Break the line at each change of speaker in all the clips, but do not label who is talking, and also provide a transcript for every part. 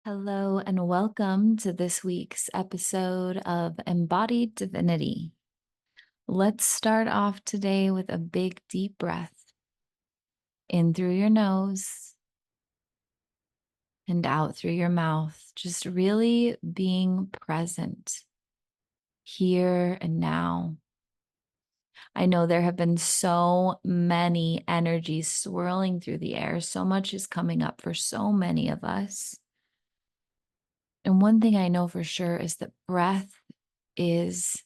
Hello, and welcome to this week's episode of Embodied Divinity. Let's start off today with a big, deep breath in through your nose and out through your mouth. Just really being present here and now. I know there have been so many energies swirling through the air. So much is coming up for so many of us. And one thing I know for sure is that breath is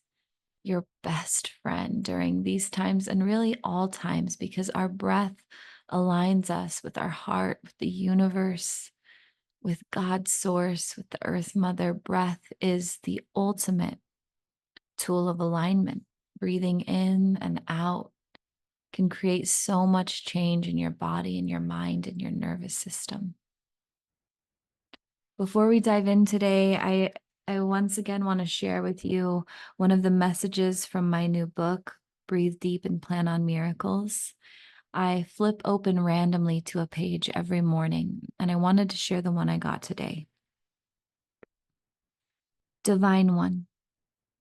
your best friend during these times and really all times, because our breath aligns us with our heart, with the universe, with God's source, with the earth mother. Breath is the ultimate tool of alignment. Breathing in and out can create so much change in your body and your mind and your nervous system. Before we dive in today, I once again want to share with you one of the messages from my new book, Breathe Deep and Plan on Miracles. I flip open randomly to a page every morning, and I wanted to share the one I got today. Divine One,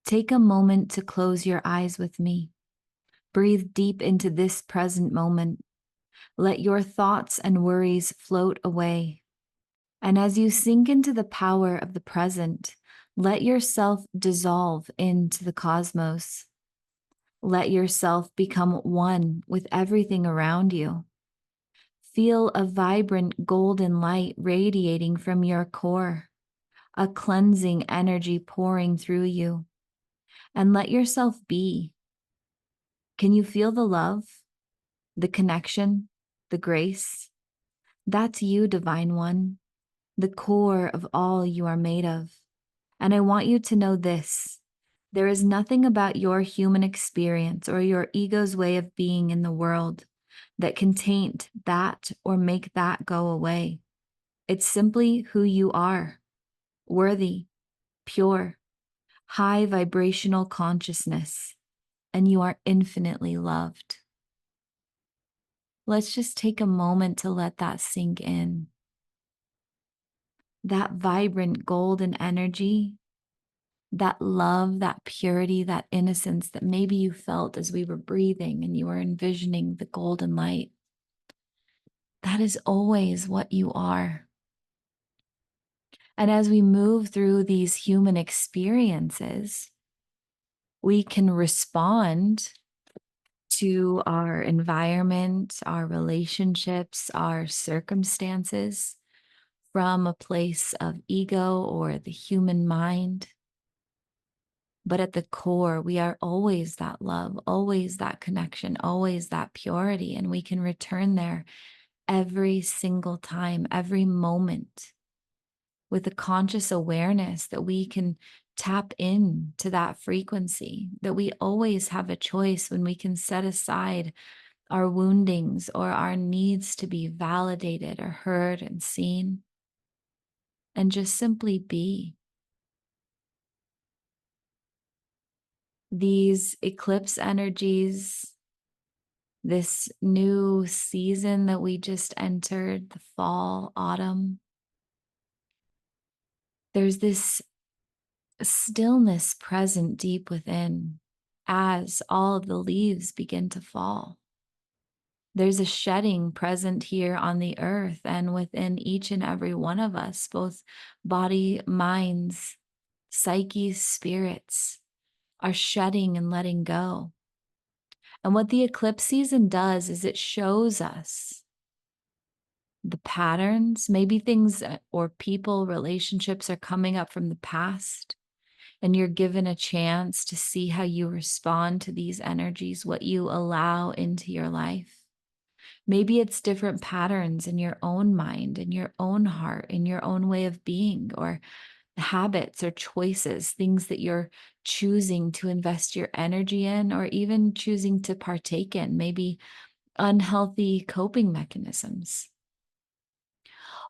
take a moment to close your eyes with me. Breathe deep into this present moment. Let your thoughts and worries float away. And as you sink into the power of the present, let yourself dissolve into the cosmos. Let yourself become one with everything around you. Feel a vibrant golden light radiating from your core, a cleansing energy pouring through you. And let yourself be. Can you feel the love, the connection, the grace? That's you, Divine One, the core of all you are made of. And I want you to know this: there is nothing about your human experience or your ego's way of being in the world that can taint that or make that go away. It's simply who you are: worthy, pure, high vibrational consciousness, and you are infinitely loved. Let's just take a moment to let that sink in. That vibrant golden energy, that love, that purity, that innocence that maybe you felt as we were breathing and you were envisioning the golden light. That is always what you are. And as we move through these human experiences, we can respond to our environment, our relationships, our circumstances from a place of ego or the human mind. But at the core, we are always that love, always that connection, always that purity. And we can return there every single time, every moment, with a conscious awareness that we can tap into that frequency, that we always have a choice when we can set aside our woundings or our needs to be validated or heard and seen, and just simply be. These eclipse energies, this new season that we just entered, the fall, autumn, there's this stillness present deep within as all of the leaves begin to fall. There's a shedding present here on the earth and within each and every one of us, both body, minds, psyches, spirits are shedding and letting go. And what the eclipse season does is it shows us the patterns, maybe things or people, relationships are coming up from the past, and you're given a chance to see how you respond to these energies, what you allow into your life. Maybe it's different patterns in your own mind, in your own heart, in your own way of being, or habits or choices, things that you're choosing to invest your energy in, or even choosing to partake in, maybe unhealthy coping mechanisms.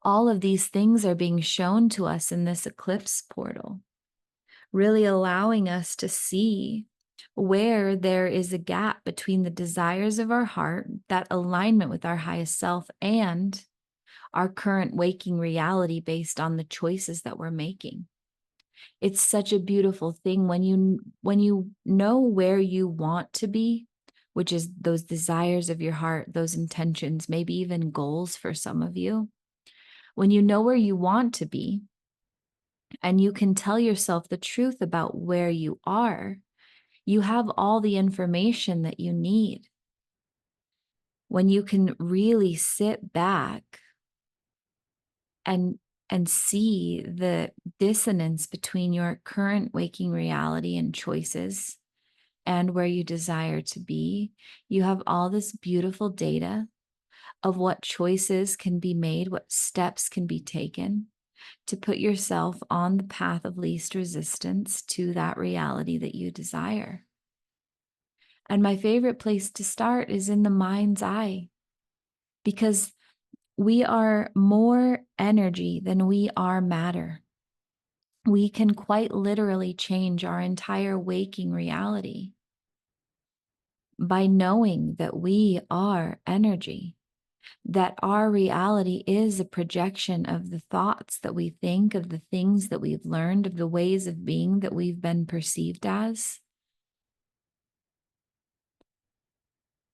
All of these things are being shown to us in this eclipse portal, really allowing us to see where there is a gap between the desires of our heart, that alignment with our highest self, and our current waking reality based on the choices that we're making. It's such a beautiful thing when you know where you want to be, which is those desires of your heart, those intentions, maybe even goals for some of you. When you know where you want to be and you can tell yourself the truth about where you are, you have all the information that you need. When you can really sit back and see the dissonance between your current waking reality and choices and where you desire to be, you have all this beautiful data of what choices can be made, what steps can be taken to put yourself on the path of least resistance to that reality that you desire. And my favorite place to start is in the mind's eye, because we are more energy than we are matter. We can quite literally change our entire waking reality by knowing that we are energy, that our reality is a projection of the thoughts that we think, of the things that we've learned, of the ways of being that we've been perceived as.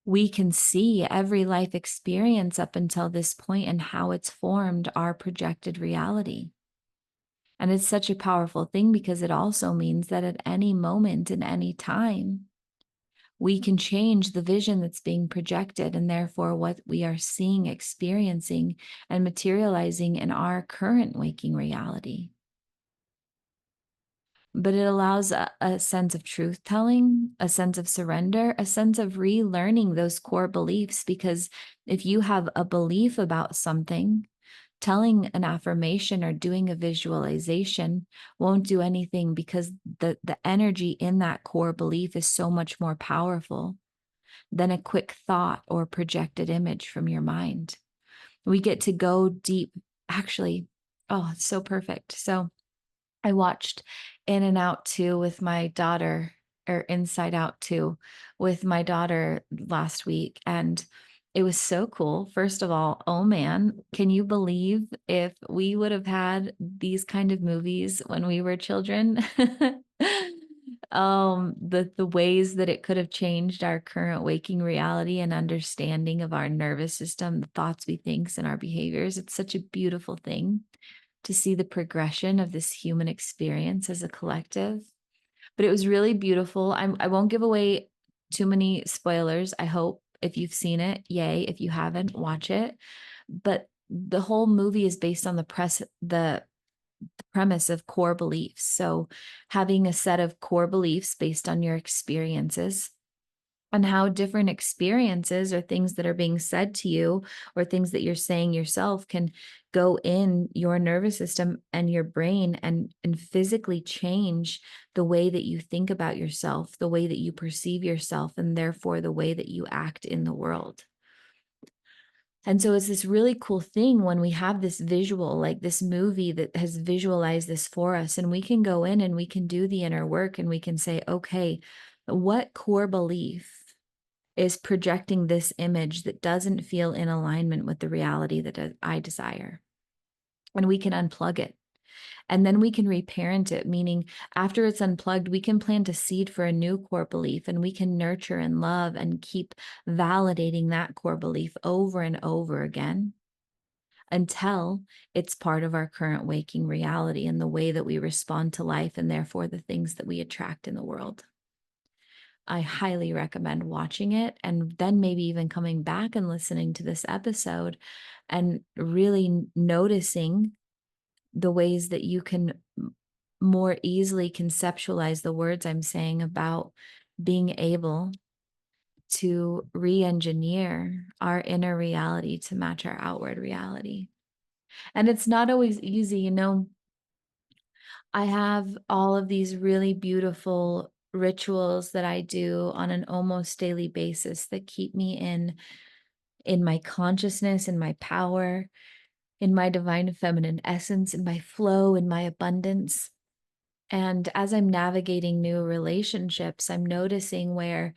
We can see every life experience up until this point and how it's formed our projected reality. And it's such a powerful thing because it also means that at any moment in any time, we can change the vision that's being projected and therefore what we are seeing, experiencing, and materializing in our current waking reality. But it allows a sense of truth telling, a sense of surrender, a sense of relearning those core beliefs. Because if you have a belief about something, telling an affirmation or doing a visualization won't do anything, because the energy in that core belief is so much more powerful than a quick thought or projected image from your mind. We get to go deep. Actually, oh, it's so perfect. So I watched In and Out 2 with my daughter, or Inside Out 2 with my daughter last week. And it was so cool. First of all, oh man, can you believe if we would have had these kind of movies when we were children? The ways that it could have changed our current waking reality and understanding of our nervous system, the thoughts we think, and our behaviors. It's such a beautiful thing to see the progression of this human experience as a collective. But it was really beautiful. I won't give away too many spoilers, I hope. If you've seen it, yay. If you haven't, watch it. But the whole movie is based on the premise of core beliefs. So having a set of core beliefs based on your experiences, and how different experiences or things that are being said to you or things that you're saying yourself can go in your nervous system and your brain and physically change the way that you think about yourself, the way that you perceive yourself, and therefore the way that you act in the world. And so it's this really cool thing when we have this visual, like this movie that has visualized this for us, and we can go in and we can do the inner work and we can say, okay, what core belief is projecting this image that doesn't feel in alignment with the reality that I desire? And we can unplug it. And then we can reparent it, meaning after it's unplugged, we can plant a seed for a new core belief, and we can nurture and love and keep validating that core belief over and over again until it's part of our current waking reality and the way that we respond to life, and therefore the things that we attract in the world. I highly recommend watching it and then maybe even coming back and listening to this episode and really noticing the ways that you can more easily conceptualize the words I'm saying about being able to re-engineer our inner reality to match our outward reality. And it's not always easy, I have all of these really beautiful rituals that I do on an almost daily basis that keep me in my consciousness, in my power, in my divine feminine essence, in my flow, in my abundance. And as I'm navigating new relationships, I'm noticing where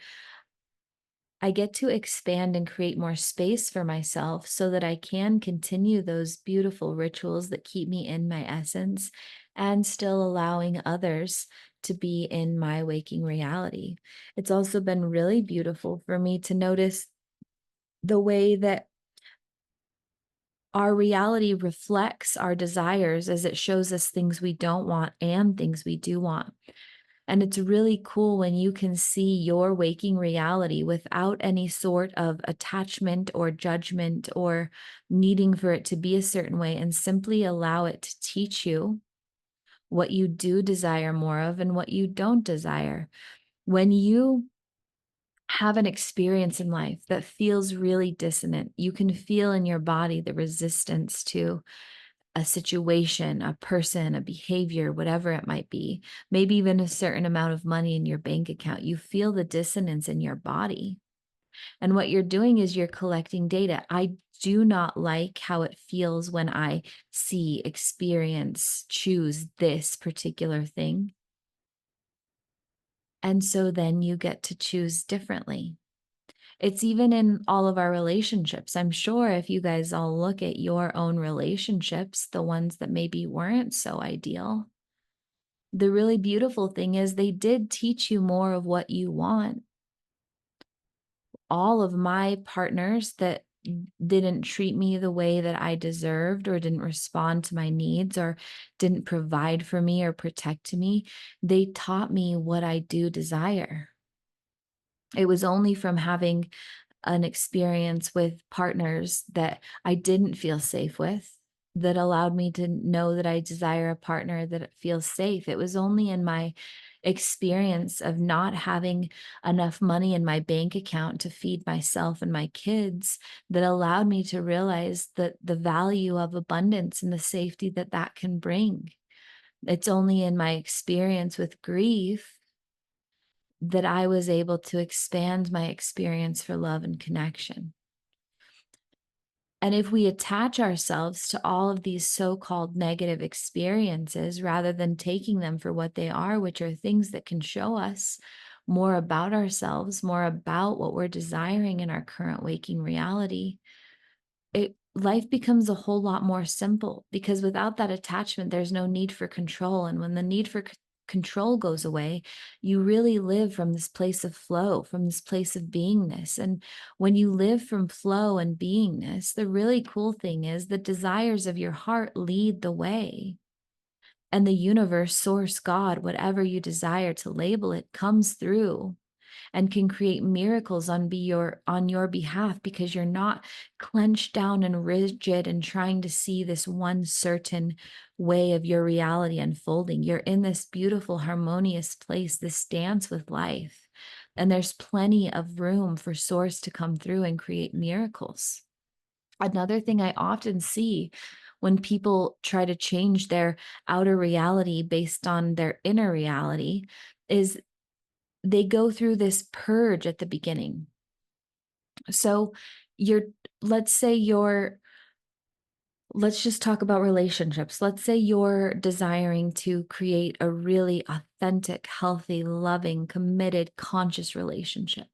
I get to expand and create more space for myself so that I can continue those beautiful rituals that keep me in my essence and still allowing others to be in my waking reality. It's also been really beautiful for me to notice the way that our reality reflects our desires as it shows us things we don't want and things we do want. And it's really cool when you can see your waking reality without any sort of attachment or judgment or needing for it to be a certain way and simply allow it to teach you what you do desire more of and what you don't desire. When you have an experience in life that feels really dissonant, you can feel in your body the resistance to a situation, a person, a behavior, whatever it might be, maybe even a certain amount of money in your bank account. You feel the dissonance in your body. And what you're doing is you're collecting data. I do not like how it feels when I see, experience, choose this particular thing. And so then you get to choose differently. It's even in all of our relationships. I'm sure if you guys all look at your own relationships, the ones that maybe weren't so ideal, the really beautiful thing is they did teach you more of what you want. All of my partners that didn't treat me the way that I deserved or didn't respond to my needs or didn't provide for me or protect me, they taught me what I do desire. It was only from having an experience with partners that I didn't feel safe with that allowed me to know that I desire a partner that feels safe. It was only in my experience of not having enough money in my bank account to feed myself and my kids that allowed me to realize that the value of abundance and the safety that that can bring. It's only in my experience with grief that I was able to expand my experience for love and connection. And if we attach ourselves to all of these so called negative experiences rather than taking them for what they are, which are things that can show us more about ourselves, more about what we're desiring in our current waking reality, life becomes a whole lot more simple because without that attachment there's no need for control, and when the need for control goes away, you really live from this place of flow, from this place of beingness. And when you live from flow and beingness, the really cool thing is the desires of your heart lead the way, and the universe, source, God, whatever you desire to label it, comes through and can create miracles on your behalf because you're not clenched down and rigid and trying to see this one certain way of your reality unfolding. You're in this beautiful harmonious place, this dance with life, and there's plenty of room for source to come through and create miracles. Another thing I often see when people try to change their outer reality based on their inner reality is they go through this purge at the beginning. So you're, let's say you're, let's just talk about relationships. Let's say you're desiring to create a really authentic, healthy, loving, committed, conscious relationship.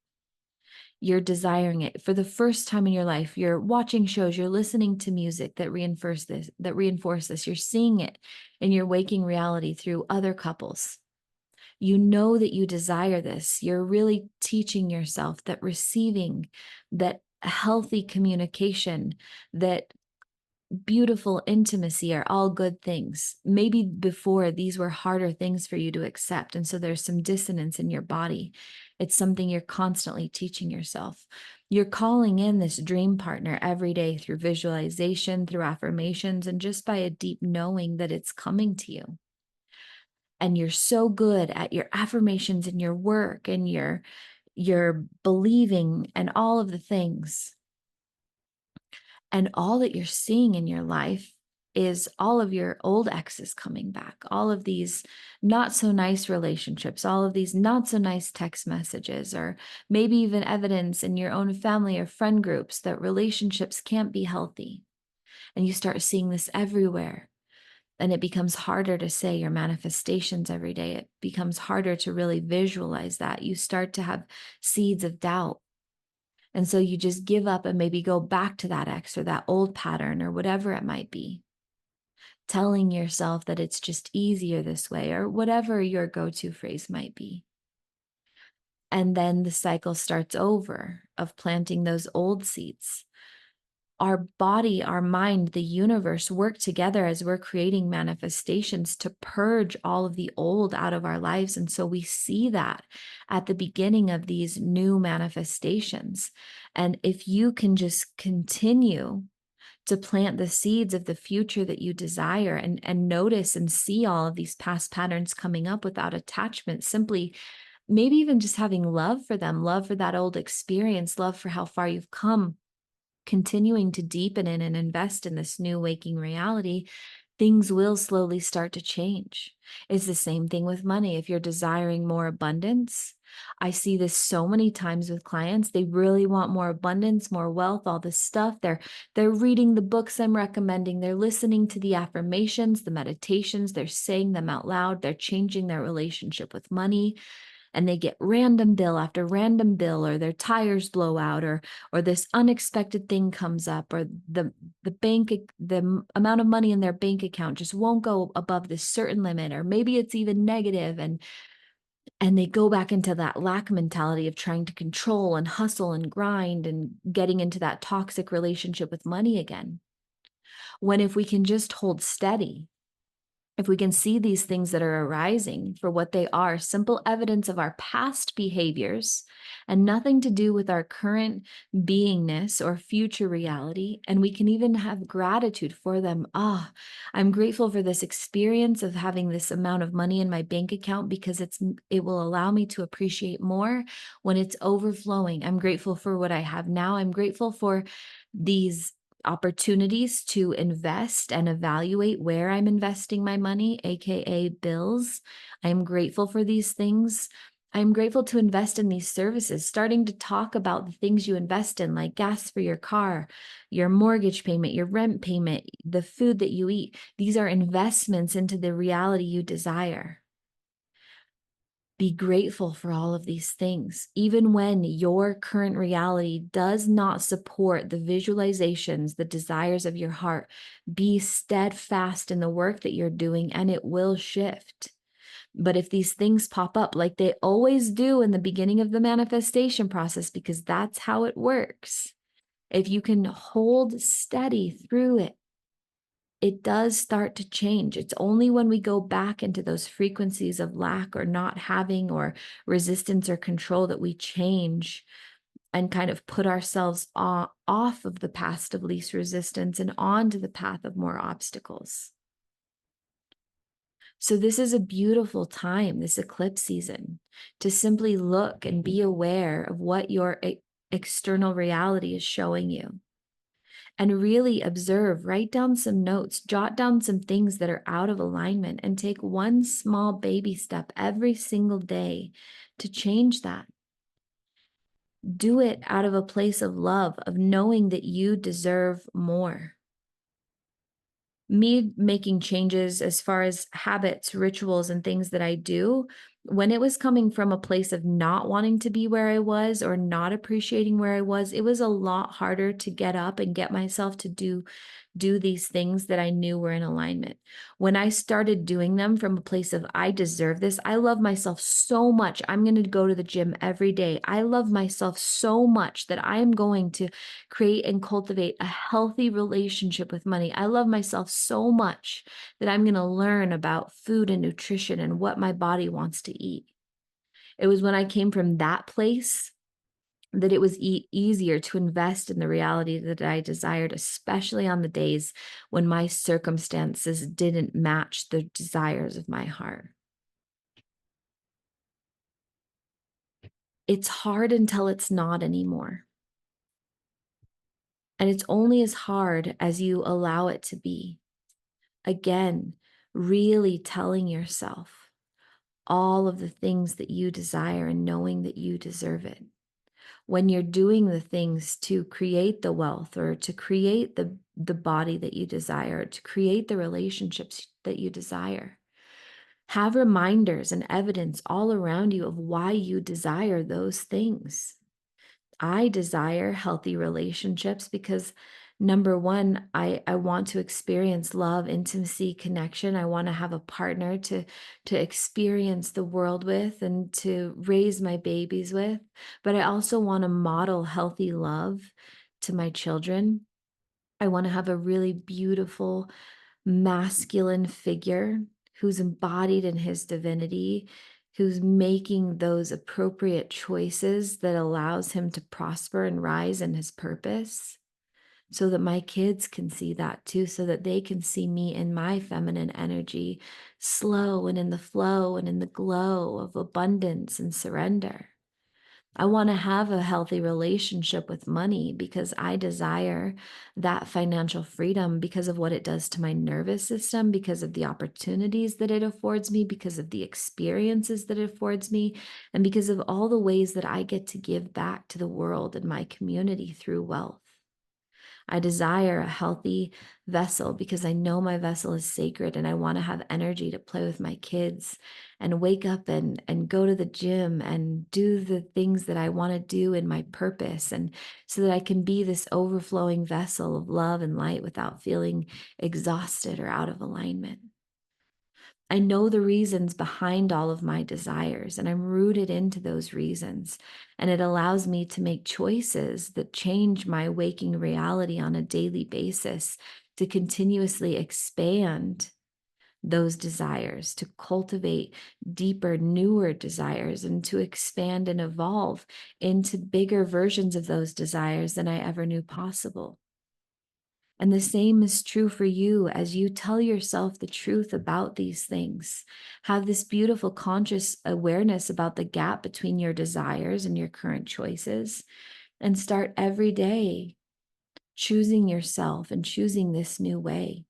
You're desiring it for the first time in your life. You're watching shows, you're listening to music that reinforce this. You're seeing it in your waking reality through other couples. You know that you desire this. You're really teaching yourself that receiving, that healthy communication, that beautiful intimacy are all good things. Maybe before these were harder things for you to accept. And so there's some dissonance in your body. It's something you're constantly teaching yourself. You're calling in this dream partner every day through visualization, through affirmations, and just by a deep knowing that it's coming to you. And you're so good at your affirmations and your work and your believing and all of the things. And all that you're seeing in your life is all of your old exes coming back, all of these not so nice relationships, all of these not so nice text messages, or maybe even evidence in your own family or friend groups that relationships can't be healthy. And you start seeing this everywhere. And it becomes harder to say your manifestations every day. It becomes harder to really visualize that. You start to have seeds of doubt. And so you just give up and maybe go back to that ex or that old pattern or whatever it might be, telling yourself that it's just easier this way or whatever your go to phrase might be. And then the cycle starts over of planting those old seeds. Our body, our mind, the universe work together as we're creating manifestations to purge all of the old out of our lives. And so we see that at the beginning of these new manifestations. And if you can just continue to plant the seeds of the future that you desire and notice and see all of these past patterns coming up without attachment, simply maybe even just having love for them, love for that old experience, love for how far you've come, continuing to deepen in and invest in this new waking reality, things will slowly start to change. It's the same thing with money. If you're desiring more abundance, I see this so many times with clients. They really want more abundance, more wealth, all this stuff. They're reading the books I'm recommending. They're listening to the affirmations, the meditations. They're saying them out loud. They're changing their relationship with money, and they get random bill after random bill, or their tires blow out, or this unexpected thing comes up, or the amount of money in their bank account just won't go above this certain limit, or maybe it's even negative, and they go back into that lack mentality of trying to control and hustle and grind and getting into that toxic relationship with money again. When if we can just hold steady, if we can see these things that are arising for what they are, simple evidence of our past behaviors and nothing to do with our current beingness or future reality, and we can even have gratitude for them. Ah, I'm grateful for this experience of having this amount of money in my bank account because it will allow me to appreciate more when it's overflowing. I'm grateful for what I have now. I'm grateful for these opportunities to invest and evaluate where I'm investing my money, AKA bills. I'm grateful for these things. I'm grateful to invest in these services, starting to talk about the things you invest in, like gas for your car, your mortgage payment, your rent payment, the food that you eat. These are investments into the reality you desire. Be grateful for all of these things, even when your current reality does not support the visualizations, the desires of your heart. Be steadfast in the work that you're doing, and it will shift. But if these things pop up like they always do in the beginning of the manifestation process, because that's how it works, if you can hold steady through it, it does start to change. It's only when we go back into those frequencies of lack or not having or resistance or control that we change and kind of put ourselves off of the path of least resistance and onto the path of more obstacles. So this is a beautiful time, this eclipse season, to simply look and be aware of what your external reality is showing you, and really observe, write down some notes, jot down some things that are out of alignment, and take one small baby step every single day to change that. Do it out of a place of love, of knowing that you deserve more. Me making changes as far as habits, rituals, and things that I do, when it was coming from a place of not wanting to be where I was or not appreciating where I was, it was a lot harder to get up and get myself to do these things that I knew were in alignment. When I started doing them from a place of, I deserve this, I love myself so much, I'm going to go to the gym every day. I love myself so much that I am going to create and cultivate a healthy relationship with money. I love myself so much that I'm going to learn about food and nutrition and what my body wants to eat. It was when I came from that place that it was easier to invest in the reality that I desired, especially on the days when my circumstances didn't match the desires of my heart. It's hard until it's not anymore. And it's only as hard as you allow it to be. Again, really telling yourself all of the things that you desire and knowing that you deserve it. When you're doing the things to create the wealth or to create the body that you desire, to create the relationships that you desire, have reminders and evidence all around you of why you desire those things. I desire healthy relationships because number one, I want to experience love, intimacy, connection. I want to have a partner to experience the world with and to raise my babies with. But I also want to model healthy love to my children. I want to have a really beautiful masculine figure who's embodied in his divinity, who's making those appropriate choices that allows him to prosper and rise in his purpose, so that my kids can see that too, so that they can see me in my feminine energy, slow and in the flow and in the glow of abundance and surrender. I want to have a healthy relationship with money because I desire that financial freedom because of what it does to my nervous system, because of the opportunities that it affords me, because of the experiences that it affords me, and because of all the ways that I get to give back to the world and my community through wealth. I desire a healthy vessel because I know my vessel is sacred and I want to have energy to play with my kids and wake up and go to the gym and do the things that I want to do in my purpose, and so that I can be this overflowing vessel of love and light without feeling exhausted or out of alignment. I know the reasons behind all of my desires, and I'm rooted into those reasons. And it allows me to make choices that change my waking reality on a daily basis to continuously expand those desires, to cultivate deeper, newer desires, and to expand and evolve into bigger versions of those desires than I ever knew possible. And the same is true for you as you tell yourself the truth about these things. Have this beautiful conscious awareness about the gap between your desires and your current choices, and start every day choosing yourself and choosing this new way.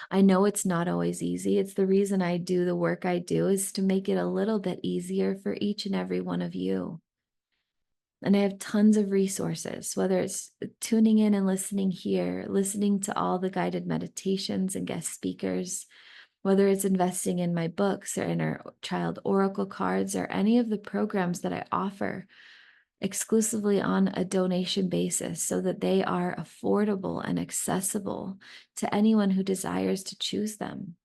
I know it's not always easy. It's the reason I do the work I do, is to make it a little bit easier for each and every one of you. And I have tons of resources, whether it's tuning in and listening here, listening to all the guided meditations and guest speakers, whether it's investing in my books or inner child oracle cards or any of the programs that I offer exclusively on a donation basis so that they are affordable and accessible to anyone who desires to choose them.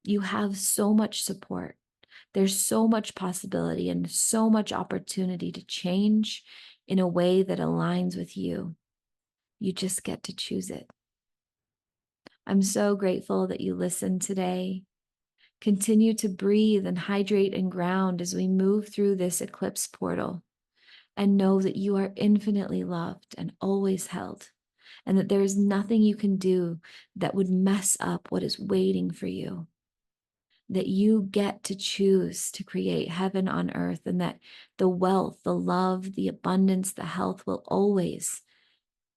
You have so much support. There's so much possibility and so much opportunity to change in a way that aligns with you. You just get to choose it. I'm so grateful that you listened today. Continue to breathe and hydrate and ground as we move through this eclipse portal, and know that you are infinitely loved and always held, and that there is nothing you can do that would mess up what is waiting for you. That you get to choose to create heaven on earth, and that the wealth, the love, the abundance, the health will always,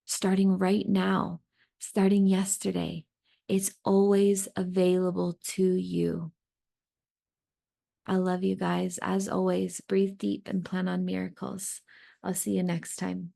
starting right now, starting yesterday, it's always available to you. I love you guys. As always, breathe deep and plan on miracles. I'll see you next time.